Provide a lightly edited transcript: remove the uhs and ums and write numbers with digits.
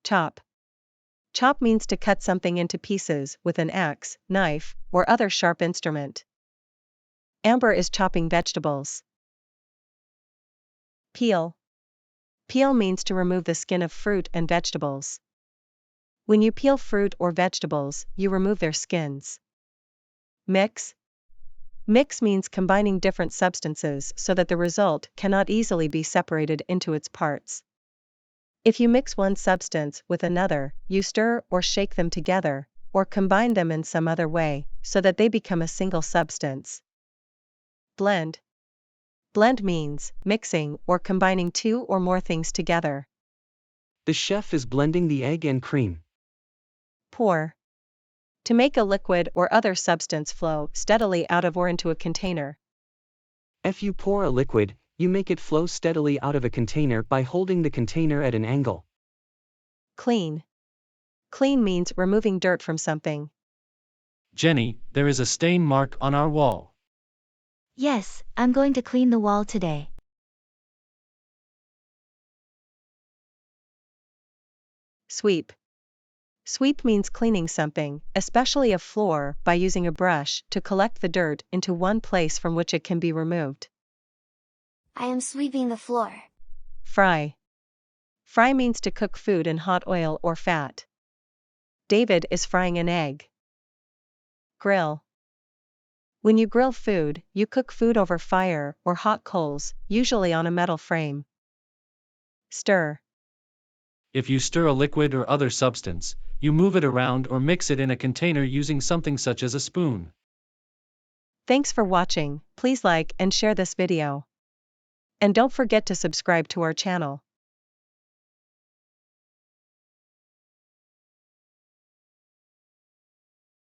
Chop. Chop means to cut something into pieces with an axe, knife, or other sharp instrument. Amber is chopping vegetables. Peel. Peel means to remove the skin of fruit and vegetables. When you peel fruit or vegetables, you remove their skins. Mix. Mix means combining different substances so that the result cannot easily be separated into its parts. If you mix one substance with another, you stir or shake them together, or combine them in some other way, so that they become a single substance. Blend. Blend means mixing or combining two or more things together. The chef is blending the egg and cream. Pour. To make a liquid or other substance flow steadily out of or into a container. If you pour a liquid, you make it flow steadily out of a container by holding the container at an angle. Clean. Clean means removing dirt from something. Jenny, there is a stain mark on our wall. Yes, I'm going to clean the wall today. Sweep. Sweep means cleaning something, especially a floor, by using a brush to collect the dirt into one place from which it can be removed. I am sweeping the floor. Fry. Fry means to cook food in hot oil or fat. David is frying an egg. Grill. When you grill food, you cook food over fire or hot coals, usually on a metal frame. Stir. If you stir a liquid or other substance, you move it around or mix it in a container using something such as a spoon. Thanks for watching. Please like and share this video. And don't forget to subscribe to our channel.